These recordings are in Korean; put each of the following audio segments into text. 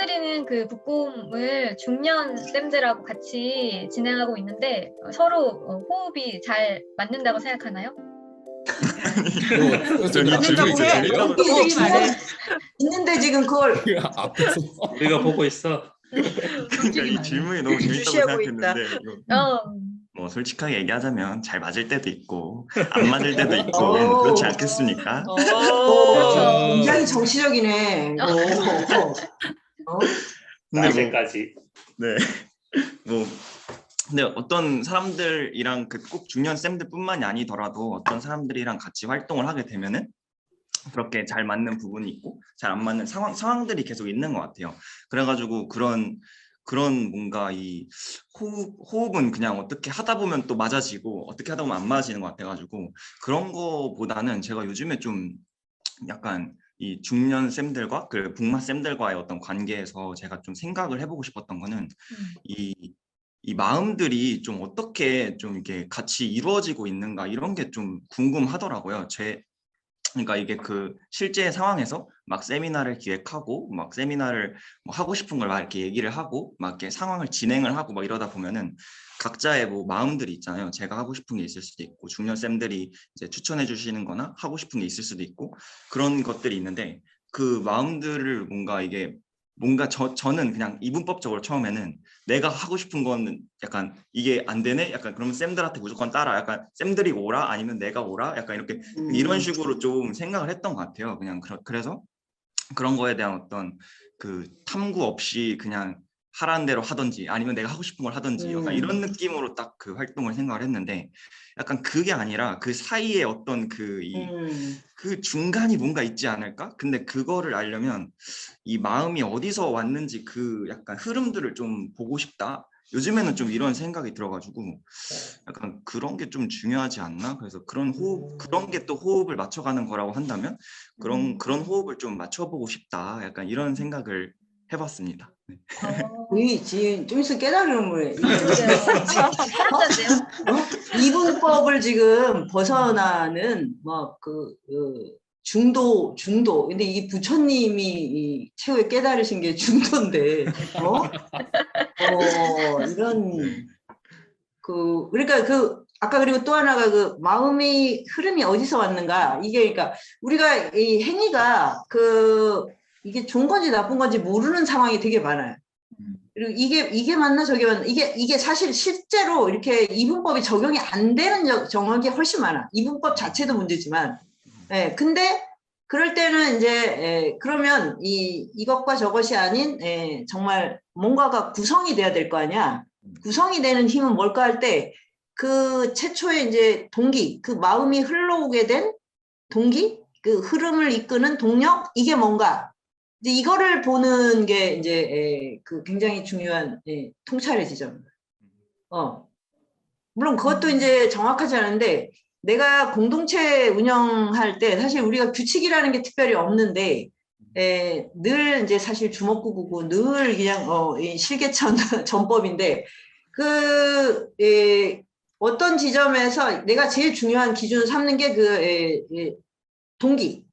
도와드리는 그 북고음을 중년 쌤들하고 같이 진행하고 있는데 서로 호흡이 잘 맞는다고 생각하나요? 맞는다고 해. 솔직히 말해. 있는데 지금 그걸 앞에서 우리가 보고 있어. 그러니까 이 질문이 너무 재밌다고 주시하고 생각했는데 이거 뭐 솔직하게 얘기하자면 잘 맞을 때도 있고 안 맞을 때도 있고 그렇지 않겠습니까? 굉장히 정치적이네. 근데 낮에까지. 네. 뭐 근데 어떤 사람들이랑 그 꼭 중년 쌤들뿐만이 아니더라도 어떤 사람들이랑 같이 활동을 하게 되면은 그렇게 잘 맞는 부분이 있고 잘 안 맞는 상황들이 계속 있는 것 같아요. 그래가지고 그런 뭔가 이 호흡은 그냥 어떻게 하다 보면 또 맞아지고 어떻게 하다 보면 안 맞아지는 것 같아가지고 그런 거보다는 제가 요즘에 좀 약간 이 중년 쌤들과 그 북마 쌤들과의 어떤 관계에서 제가 좀 생각을 해보고 싶었던 거는 이 마음들이 좀 어떻게 좀 이렇게 같이 이루어지고 있는가 이런 게 좀 궁금하더라고요. 그러니까 이게 그 실제 상황에서 막 세미나를 기획하고 막 세미나를 뭐 하고 싶은 걸 막 이렇게 얘기를 하고 막 이렇게 상황을 진행을 하고 막 이러다 보면은 각자의 뭐 마음들이 있잖아요. 제가 하고 싶은 게 있을 수도 있고 중년 쌤들이 이제 추천해 주시는 거나 하고 싶은 게 있을 수도 있고 그런 것들이 있는데 그 마음들을 뭔가 저는 그냥 이분법적으로 처음에는 내가 하고 싶은 거는 약간 이게 안 되네? 약간 그러면 쌤들한테 무조건 따라 약간 쌤들이 오라? 아니면 내가 오라? 약간 이렇게 이런 식으로 좀 생각을 했던 것 같아요. 그냥 그래서 그런 거에 대한 어떤 그 탐구 없이 그냥 하라는 대로 하든지 아니면 내가 하고 싶은 걸 하든지 약간 이런 느낌으로 딱 그 활동을 생각을 했는데 약간 그게 아니라 그 사이에 어떤 그 중간이 뭔가 있지 않을까? 근데 그거를 알려면 이 마음이 어디서 왔는지 그 약간 흐름들을 좀 보고 싶다. 요즘에는 좀 이런 생각이 들어가지고 약간 그런 게 좀 중요하지 않나? 그래서 그런 게 또 호흡을 맞춰가는 거라고 한다면 그런 호흡을 좀 맞춰보고 싶다. 약간 이런 생각을 해봤습니다. 네. 지금 좀 있으면 깨달으는 거예요. 사람자인데요? 이분법을 지금 벗어나는 중도. 근데 이 부처님이 이 최후에 깨달으신 게 중도인데, 이런 그러니까 아까 그리고 또 하나가 그 마음의 흐름이 어디서 왔는가 이게 그러니까 우리가 이 행위가 이게 좋은 건지 나쁜 건지 모르는 상황이 되게 많아요. 그리고 이게 맞나 저게 맞나 이게 사실 실제로 이렇게 이분법이 적용이 안 되는 정황이 훨씬 많아. 이분법 자체도 문제지만, 근데 그럴 때는 이제 그러면 이것과 저것이 아닌 정말 뭔가가 구성이 돼야 될 거 아니야. 구성이 되는 힘은 뭘까 할 때 그 최초의 이제 동기, 그 마음이 흘러오게 된 동기, 그 흐름을 이끄는 동력 이게 뭔가. 이제 이거를 보는 게 이제 그 굉장히 중요한 통찰의 지점입니다. 물론 그것도 이제 정확하지 않은데 내가 공동체 운영할 때 사실 우리가 규칙이라는 게 특별히 없는데 늘 이제 사실 주먹구구고 늘 그냥 실개천 전법인데 어떤 지점에서 내가 제일 중요한 기준을 삼는 게 동기.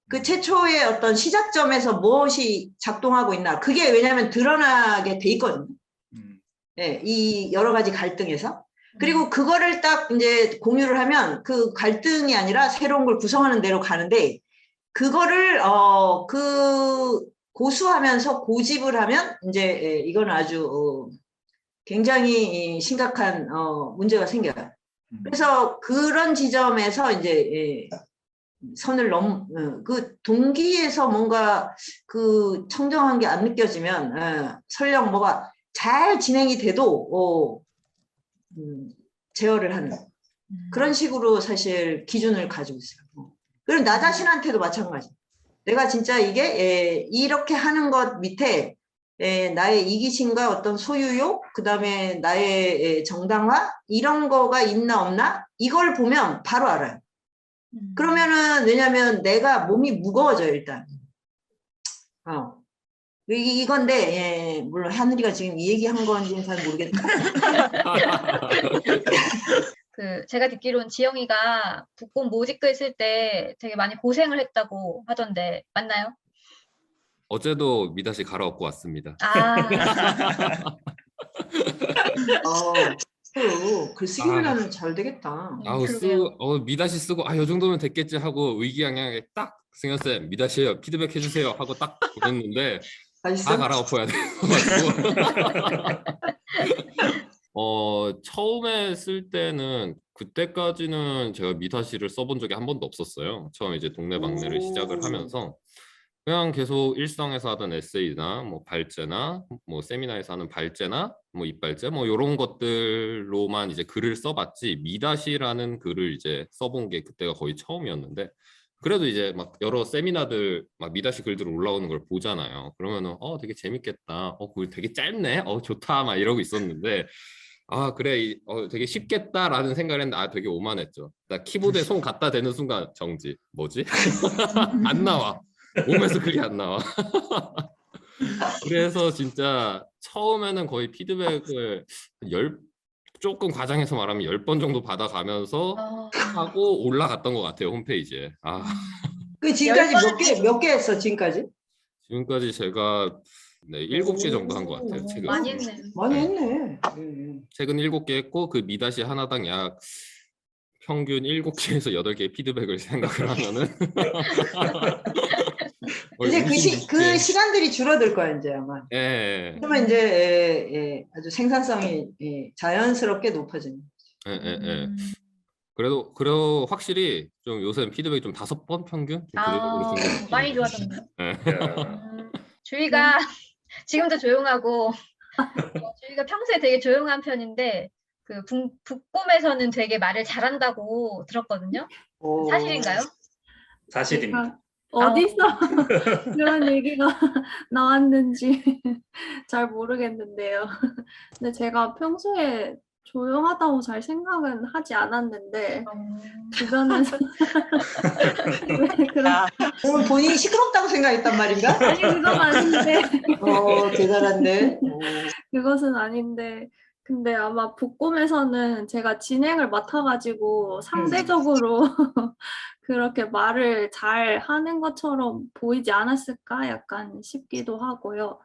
그 최초의 어떤 시작점에서 무엇이 작동하고 있나. 그게 왜냐하면 드러나게 돼 있거든요. 이 여러 가지 갈등에서. 그리고 그거를 딱 이제 공유를 하면 그 갈등이 아니라 새로운 걸 구성하는 대로 가는데 그거를 고수하면서 고집을 하면 이제 이건 아주 굉장히 심각한 문제가 생겨요. 그래서 그런 지점에서 이제 선을 그 동기에서 뭔가 그 청정한 게 안 느껴지면 설령 뭐가 잘 진행이 돼도 제어를 하는 그런 식으로 사실 기준을 가지고 있어요. 그리고 나 자신한테도 마찬가지. 내가 진짜 이게 이렇게 하는 것 밑에 나의 이기심과 어떤 소유욕, 그 다음에 나의 정당화 이런 거가 있나 없나 이걸 보면 바로 알아요. 그러면은 왜냐면 내가 몸이 무거워져요 일단. 이건데 물론 하늘이가 지금 이 얘기한 건지는 잘 모르겠다. 제가 듣기로는 지영이가 북곰 모집글 쓸 때 되게 많이 고생을 했다고 하던데 맞나요? 어제도 미다시 갈아엎고 왔습니다. 아, 글쓰기만 하면 잘 되겠다. 아우 그러게요. 미다시 쓰고 요 정도면 됐겠지 하고 의기양양하게 딱 승현쌤 미다시요 피드백 해주세요 하고 딱 보냈는데 다 맛있어? 갈아엎어야 돼가지고 처음에 쓸 때는 그때까지는 제가 미다시를 써본 적이 한 번도 없었어요. 처음 이제 동네방네를 시작을 하면서 그냥 계속 일상에서 하던 에세이나 뭐 발제나 뭐 세미나에서 하는 발제나 뭐 입발제 뭐 이런 것들로만 이제 글을 써봤지 미다시라는 글을 이제 써본 게 그때가 거의 처음이었는데 그래도 이제 막 여러 세미나들 막 미다시 글들 올라오는 걸 보잖아요. 그러면은 되게 재밌겠다. 그거 되게 짧네. 좋다 막 이러고 있었는데 그래 되게 쉽겠다라는 생각을 했는데 되게 오만했죠. 나 키보드에 손 갖다 대는 순간 정지. 뭐지? 안 나와. 몸에서 글이 안 나와. 그래서 진짜 처음에는 거의 피드백을 조금 과장해서 말하면 10번 정도 받아가면서 하고 올라갔던 것 같아요, 홈페이지에. 그 지금까지 몇 개 했어, 지금까지? 지금까지 제가 7개 정도 한 것 같아요, 책은. 많이 했네. 많이 했네. 책은 7개 했고 그 미다시 하나당 약 평균 7개에서 8개의 피드백을 생각을 하면은 이제 그 시간들이 줄어들 거야, 이제 아마. 예. 그러면 이제 아주 생산성이 자연스럽게 높아지는. 예. 그래도 확실히 좀 요새 피드백이 좀 5번 평균? 좀 그 정도 준 것 많이 같아요. 좋아졌네요. 예. 주희가 지금도 조용하고 주희가 평소에 되게 조용한 편인데 그 북곰에서는 되게 말을 잘한다고 들었거든요. 사실인가요? 사실입니다. 어디서 그런 얘기가 나왔는지 잘 모르겠는데요. 근데 제가 평소에 조용하다고 잘 생각은 하지 않았는데 주변에서 왜 그런 그럼 본인이 시끄럽다고 생각했단 말인가? 아니 그건 아닌데 대단한데. 그것은 아닌데 근데 아마 북곰에서는 제가 진행을 맡아가지고 상대적으로 그렇게 말을 잘 하는 것처럼 보이지 않았을까 약간 싶기도 하고요.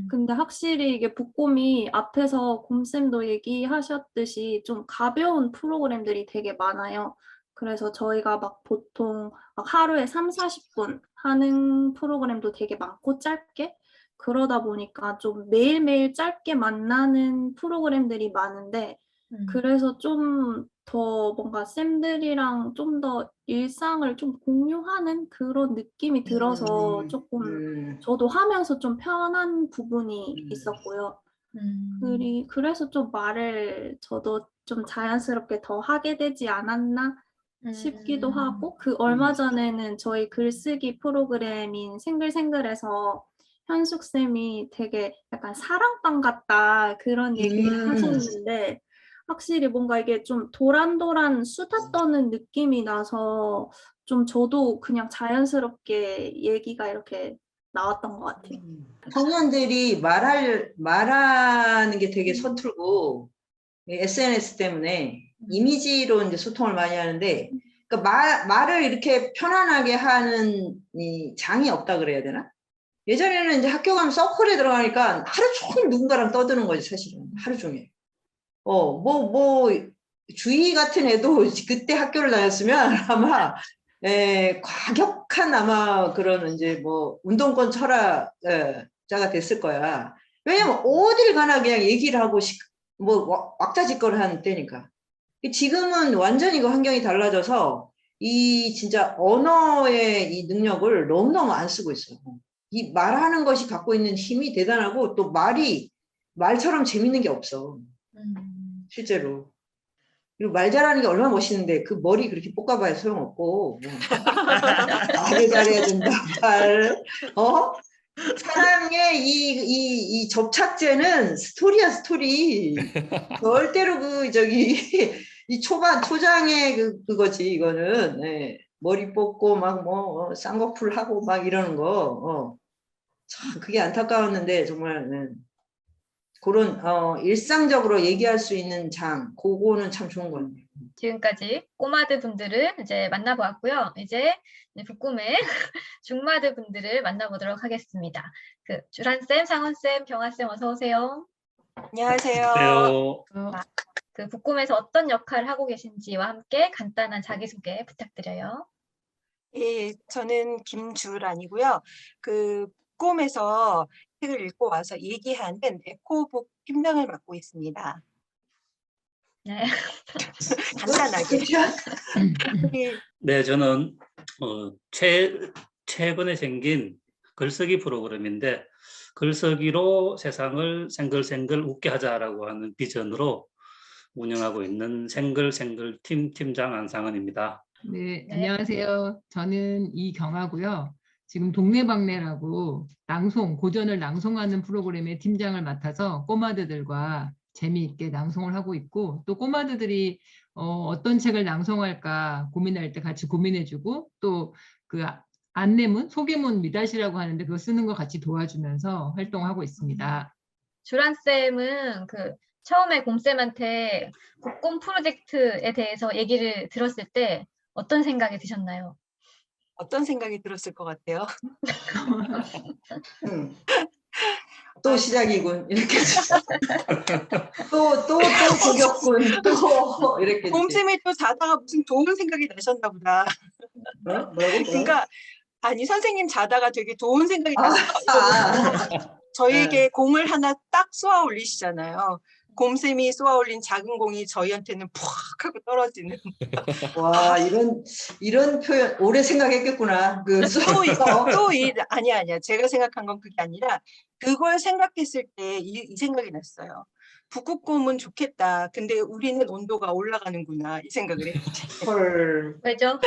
근데 확실히 이게 북곰이 앞에서 곰쌤도 얘기하셨듯이 좀 가벼운 프로그램들이 되게 많아요. 그래서 저희가 막 보통 막 하루에 30-40분 하는 프로그램도 되게 많고 짧게 그러다 보니까 좀 매일매일 짧게 만나는 프로그램들이 많은데 그래서 좀 더 뭔가 쌤들이랑 좀 더 일상을 좀 공유하는 그런 느낌이 들어서 조금 저도 하면서 좀 편한 부분이 있었고요. 그래서 좀 말을 저도 좀 자연스럽게 더 하게 되지 않았나 싶기도 하고 그 얼마 전에는 저희 글쓰기 프로그램인 생글생글에서 현숙쌤이 되게 약간 사랑방 같다 그런 얘기를 하셨는데 확실히 뭔가 이게 좀 도란도란 수다 떠는 느낌이 나서 좀 저도 그냥 자연스럽게 얘기가 이렇게 나왔던 것 같아요. 청년들이 말하는 게 되게 서툴고 SNS 때문에 이미지로 이제 소통을 많이 하는데 그러니까 말을 이렇게 편안하게 하는 이 장이 없다 그래야 되나? 예전에는 이제 학교 가면 서클에 들어가니까 하루 종일 누군가랑 떠드는 거지 사실은 하루 종일. 주희 같은 애도 그때 학교를 다녔으면 아마 과격한 아마 그런 이제 뭐 운동권 철학자가 됐을 거야. 왜냐면 어딜 가나 그냥 얘기를 하고 뭐 왁자지껄을 하는 때니까. 지금은 완전히 그 환경이 달라져서 이 진짜 언어의 이 능력을 너무너무 안 쓰고 있어요. 이 말하는 것이 갖고 있는 힘이 대단하고 또 말처럼 재밌는 게 없어. 실제로. 그리고 말 잘하는 게 얼마나 멋있는데 그 머리 그렇게 볶아봐야 소용없고 말을 잘해야 된다. 사랑의 이 접착제는 스토리야 스토리. 절대로 이 초장의 그거지 이거는. 머리 뽑고 막 뭐 쌍꺼풀 하고 막 이러는 거. 참 그게 안타까웠는데 정말 그런 일상적으로 얘기할 수 있는 장, 그거는 참 좋은 것 같아요. 지금까지 꼬마드 분들을 이제 만나보았고요. 이제 북꿈의 중마드 분들을 만나보도록 하겠습니다. 그 주란쌤, 상원쌤, 경아쌤 어서 오세요. 안녕하세요. 그 북꿈에서 어떤 역할을 하고 계신지와 함께 간단한 자기소개 부탁드려요. 예, 저는 김주란이고요. 그 꿈에서 책을 읽고 와서 얘기하는 에코북 팀장을 맡고 있습니다. 네. 간단하게. 예, 네, 저는 최근에 생긴 글쓰기 프로그램인데 글쓰기로 세상을 생글생글 웃게 하자라고 하는 비전으로 운영하고 있는 생글생글 팀장 안상은입니다. 네, 네. 안녕하세요. 저는 이경아고요. 지금 동네방네라고 고전을 낭송하는 프로그램의 팀장을 맡아서 꼬마들과 재미있게 낭송을 하고 있고, 또 꼬마들이 어떤 책을 낭송할까 고민할 때 같이 고민해주고, 또 그 안내문, 소개문 미다시라고 하는데 그거 쓰는 거 같이 도와주면서 활동하고 있습니다. 주란쌤은 그 처음에 곰쌤한테 북꿈 프로젝트에 대해서 얘기를 들었을 때 어떤 생각이 드셨나요? 어떤 생각이 들었을 것 같아요? 또 시작이군 이렇게 또 저격군 또 이렇게 곰쌤이 또 자다가 무슨 좋은 생각이 나셨나 보다. 뭐라고? 그러니까 아니 선생님 자다가 되게 좋은 생각이 났어요. 저희에게 공을 하나 딱 쏘아 올리시잖아요. 곰쌤이 쏘아 올린 작은 공이 저희한테는 푹 하고 떨어지는. 와 이런 표현 오래 생각했겠구나. 아니야. 제가 생각한 건 그게 아니라 그걸 생각했을 때 이 생각이 났어요. 북극곰은 좋겠다. 근데 우리는 온도가 올라가는구나. 이 생각을 했지. 헐. 왜죠?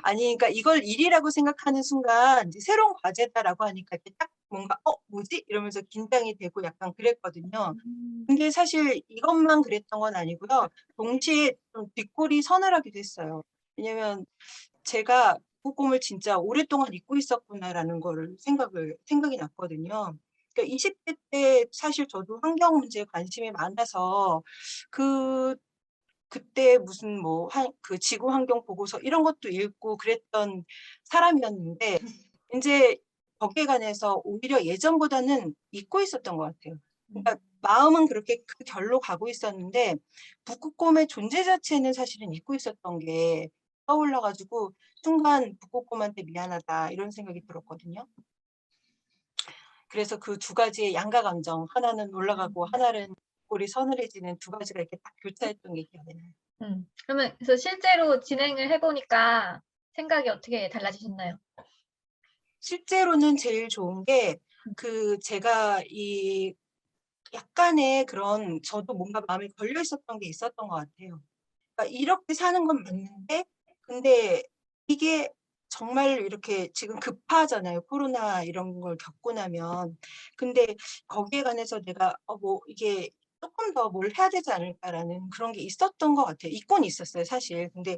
아니, 그러니까 이걸 일이라고 생각하는 순간 이제 새로운 과제다라고 하니까 이렇게 딱 뭔가 뭐지? 이러면서 긴장이 되고 약간 그랬거든요. 근데 사실 이것만 그랬던 건 아니고요. 동시에 좀 뒷골이 서늘하기도 했어요. 왜냐면 제가 북극곰을 진짜 오랫동안 잊고 있었구나라는 거를 생각이 났거든요. 그러니까 20대 때 사실 저도 환경 문제에 관심이 많아서 그때 무슨 그 지구 환경 보고서 이런 것도 읽고 그랬던 사람이었는데 이제 거기에 관해서 오히려 예전보다는 잊고 있었던 것 같아요. 그러니까 마음은 그렇게 그 결로 가고 있었는데 북극곰의 존재 자체는 사실은 잊고 있었던 게 떠올라가지고 순간 북극곰한테 미안하다 이런 생각이 들었거든요. 그래서 그 두 가지의 양가 감정, 하나는 올라가고 하나는 골이 서늘해지는 두 가지가 이렇게 딱 교차했던 게 기억이 나요. 그러면 그래서 실제로 진행을 해보니까 생각이 어떻게 달라지셨나요? 실제로는 제일 좋은 게 제가 이 약간의 그런 저도 뭔가 마음에 걸려 있었던 게 있었던 것 같아요. 그러니까 이렇게 사는 건 맞는데 근데 이게 정말 이렇게 지금 급하잖아요. 코로나 이런 걸 겪고 나면. 근데 거기에 관해서 내가 이게 조금 더 뭘 해야 되지 않을까라는 그런 게 있었던 것 같아요. 있곤 있었어요, 사실. 근데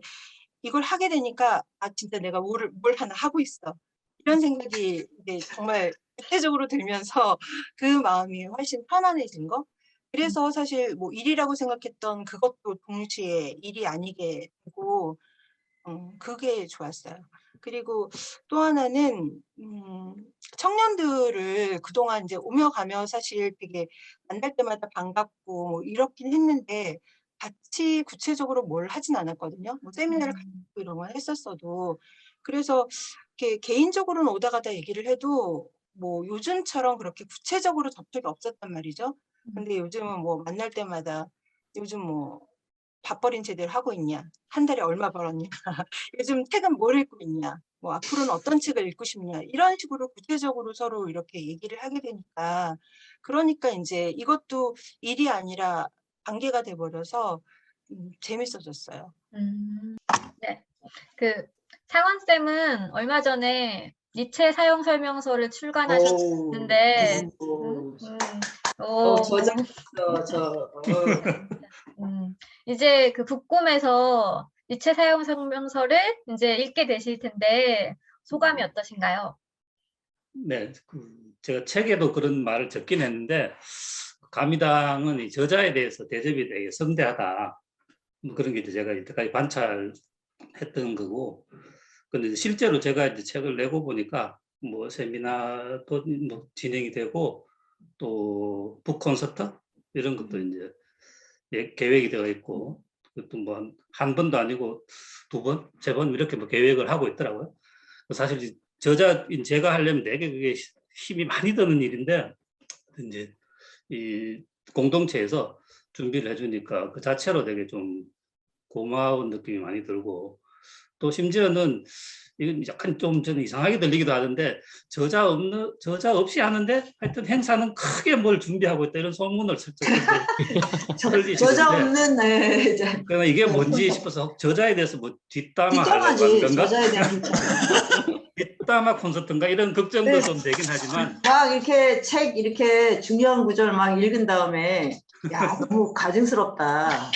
이걸 하게 되니까 진짜 내가 뭘 하나 하고 있어. 이런 생각이 이제 정말 구체적으로 들면서 그 마음이 훨씬 편안해진 거. 그래서 사실 일이라고 생각했던 그것도 동시에 일이 아니게 되고 그게 좋았어요. 그리고 또 하나는 청년들을 그동안 이제 오며 가며 사실 되게 만날 때마다 반갑고 이렇긴 했는데 같이 구체적으로 뭘 하진 않았거든요. 세미나를 같이 이런 걸 했었어도 그래서 이렇게 개인적으로는 오다 가다 얘기를 해도 요즘처럼 그렇게 구체적으로 접촉이 없었단 말이죠. 근데 요즘은 만날 때마다 요즘 밥벌이는 제대로 하고 있냐? 한 달에 얼마 벌었냐? 요즘 책은 뭘 읽고 있냐? 앞으로는 어떤 책을 읽고 싶냐? 이런 식으로 구체적으로 서로 이렇게 얘기를 하게 되니까 그러니까 이제 이것도 일이 아니라 관계가 돼버려서 재밌어졌어요. 네. 그 상원쌤은 얼마 전에 니체 사용 설명서를 출간하셨는데 이제 그 북꿈에서 니체 사용 설명서를 이제 읽게 되실 텐데 소감이 어떠신가요? 네, 제가 책에도 그런 말을 적긴 했는데 가미당은 이 저자에 대해서 대접이 되게 성대하다. 뭐 그런 게 이제 제가 이때까지 관찰했던 거고. 근데 실제로 제가 이제 책을 내고 보니까 뭐 세미나도 뭐 진행이 되고 또 북 콘서트 이런 것도 이제 계획이 되어 있고, 그것도 뭐 한 번도 아니고 2번, 3번 이렇게 뭐 계획을 하고 있더라고요. 사실 저자인 제가 하려면 되게 그게 힘이 많이 드는 일인데, 이제 이 공동체에서 준비를 해주니까 그 자체로 되게 좀 고마운 느낌이 많이 들고, 또 심지어는 이건 약간 좀 저는 이상하게 들리기도 하는데, 저자 없이 하는데 하여튼 행사는 크게 뭘 준비하고 있다 이런 소문을 슬쩍 저자 없는 네, 그러나 이게 뭔지 싶어서 저자에 대해서 뭐 뒷담화 하려고 하는 뒷담화지. 건가? 저자에 대한 뒷담화. 뒷담화 콘서트인가 이런 걱정도 네. 좀 되긴 하지만, 막 이렇게 책 이렇게 중요한 구절 막 읽은 다음에 야 너무 가증스럽다.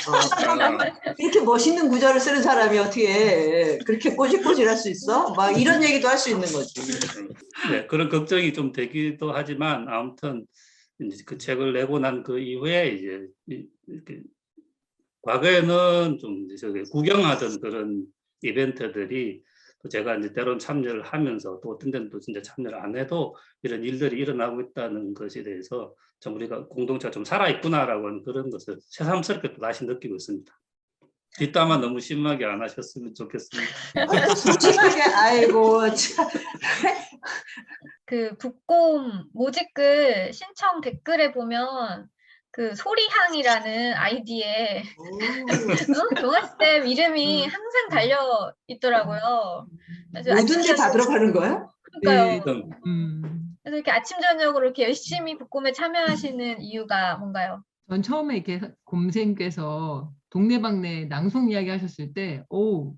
이렇게 멋있는 구절을 쓰는 사람이 어떻게 그렇게 꼬질꼬질할 수 있어? 막 이런 얘기도 할 수 있는 거지. 네, 그런 걱정이 좀 되기도 하지만, 아무튼 이제 그 책을 내고 난 그 이후에 이제 이렇게 과거에는 좀 이제 저기 구경하던 그런 이벤트들이 또 제가 이제 때론 참여를 하면서, 또 어떤 데는 또 진짜 참여를 안 해도 이런 일들이 일어나고 있다는 것에 대해서 좀 우리가 공동체가 좀 살아있구나라고 하는 그런 것을 새삼스럽게 또 다시 느끼고 있습니다. 뒷담화 너무 심하게 안 하셨으면 좋겠습니다. 심하게 아이고 참. 그 북곰 모집글 신청 댓글에 보면 그 소리향이라는 아이디에 경아쌤 이름이 항상 달려 있더라고요. 그래서 뭐든지 다 저녁- 들어가는 거야? 그러니까요. 네. 그래서 이렇게 아침 저녁으로 이렇게 열심히 북곰에 참여하시는 이유가 뭔가요? 전 처음에 이렇게 곰생께서 동네방네 낭송 이야기 하셨을 때,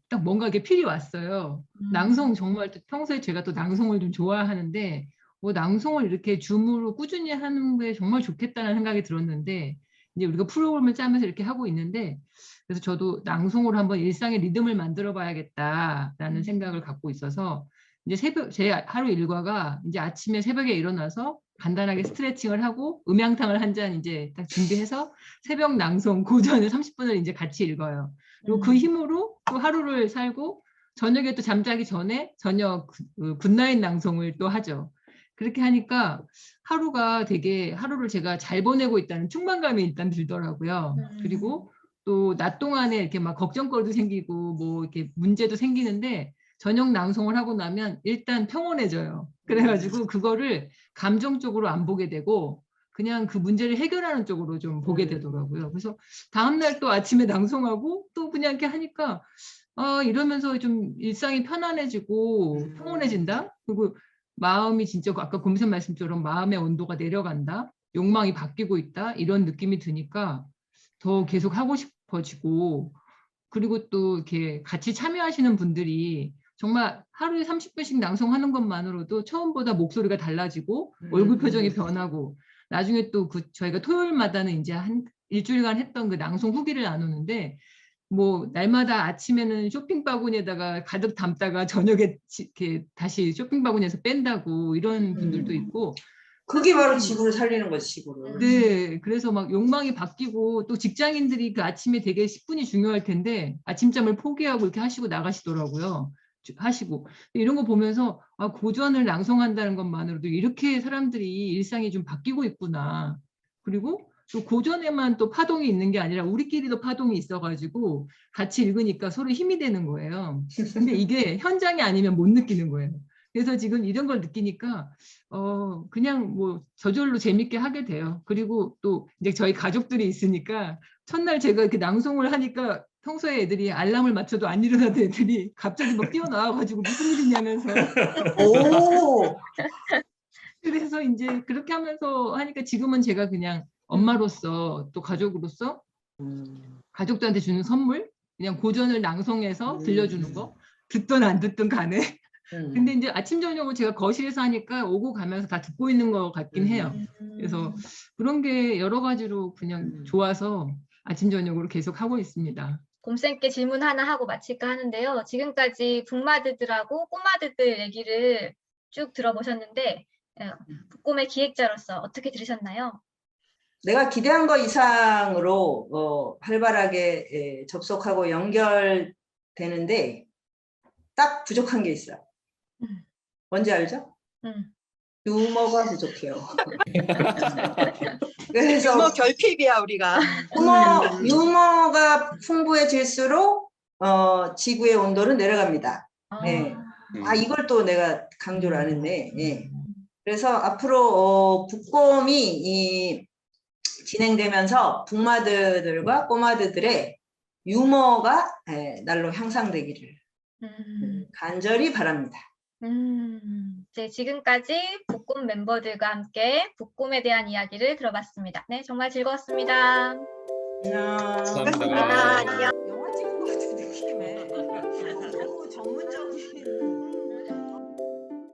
딱 뭔가 이렇게 필이 왔어요. 낭송 정말 또 평소에 제가 또 낭송을 좀 좋아하는데, 낭송을 이렇게 줌으로 꾸준히 하는 게 정말 좋겠다는 생각이 들었는데, 이제 우리가 프로그램을 짜면서 이렇게 하고 있는데, 그래서 저도 낭송으로 한번 일상의 리듬을 만들어 봐야겠다라는 생각을 갖고 있어서, 이제 제 하루 일과가 이제 아침에 새벽에 일어나서 간단하게 스트레칭을 하고 음양탕을 한 잔 이제 딱 준비해서 새벽 낭송 고전을 30분을 이제 같이 읽어요. 그리고 그 힘으로 또 하루를 살고, 저녁에 또 잠자기 전에 저녁 굿나잇 낭송을 또 하죠. 그렇게 하니까 하루를 제가 잘 보내고 있다는 충만감이 일단 들더라고요. 그리고 또 낮 동안에 이렇게 막 걱정거리도 생기고 뭐 이렇게 문제도 생기는데, 저녁 낭송을 하고 나면 일단 평온해져요. 그래가지고 그거를 감정적으로 안 보게 되고 그냥 그 문제를 해결하는 쪽으로 좀 보게 되더라고요. 그래서 다음날 또 아침에 낭송하고 또 그냥 이렇게 하니까 이러면서 좀 일상이 편안해지고 평온해진다. 그리고 마음이 진짜 아까 곰쌤 말씀처럼 마음의 온도가 내려간다. 욕망이 바뀌고 있다. 이런 느낌이 드니까 더 계속 하고 싶어지고, 그리고 또 이렇게 같이 참여하시는 분들이 정말 하루에 30분씩 낭송하는 것만으로도 처음보다 목소리가 달라지고 얼굴 표정이 변하고, 나중에 또 저희가 토요일마다는 이제 한 일주일간 했던 그 낭송 후기를 나누는데, 뭐 날마다 아침에는 쇼핑 바구니에다가 가득 담다가 저녁에 이렇게 다시 쇼핑 바구니에서 뺀다고 이런 분들도 있고. 그게 바로 지구를 살리는 거지, 지구를. 네, 그래서 막 욕망이 바뀌고, 또 직장인들이 그 아침에 되게 10분이 중요할 텐데 아침잠을 포기하고 이렇게 하시고 나가시더라고요. 하시고 이런 거 보면서 고전을 낭송한다는 것만으로도 이렇게 사람들이 일상이 좀 바뀌고 있구나. 그리고 또 고전에만 또 파동이 있는 게 아니라 우리끼리도 파동이 있어가지고 같이 읽으니까 서로 힘이 되는 거예요. 근데 이게 현장이 아니면 못 느끼는 거예요. 그래서 지금 이런 걸 느끼니까 그냥 뭐 저절로 재밌게 하게 돼요. 그리고 또 이제 저희 가족들이 있으니까 첫날 제가 이렇게 낭송을 하니까 평소에 애들이 알람을 맞춰도 안 일어나던 애들이 갑자기 막 뛰어나와가지고 무슨 일이냐면서. 오. 그래서 이제 그렇게 하면서 하니까 지금은 제가 그냥 엄마로서 또 가족으로서 가족들한테 주는 선물, 그냥 고전을 낭송해서 들려주는 거, 듣든 안 듣든 간에. 근데 이제 아침 저녁을 제가 거실에서 하니까 오고 가면서 다 듣고 있는 것 같긴 해요. 그래서 그런 게 여러 가지로 그냥 좋아서 아침 저녁으로 계속 하고 있습니다. 곰쌤께 질문 하나 하고 마칠까 하는데요. 지금까지 북마드들하고 꼬마드들 얘기를 쭉 들어보셨는데 북곰의 기획자로서 어떻게 들으셨나요? 내가 기대한 것 이상으로 활발하게 접속하고 연결되는데 딱 부족한 게 있어요. 뭔지 알죠? 유머가 부족해요. 그래서 유머 결핍이야 우리가. 유머가 풍부해질수록 지구의 온도는 내려갑니다. 네. 이걸 또 내가 강조를 안 했네. 예. 그래서 앞으로 북곰이 진행되면서 북마드들과 꼬마드들의 유머가 날로 향상되기를 간절히 바랍니다. 네, 지금까지 북곰 멤버들과 함께 북곰에 대한 이야기를 들어봤습니다. 네, 정말 즐거웠습니다. 안녕. 감사합니다. 안녕.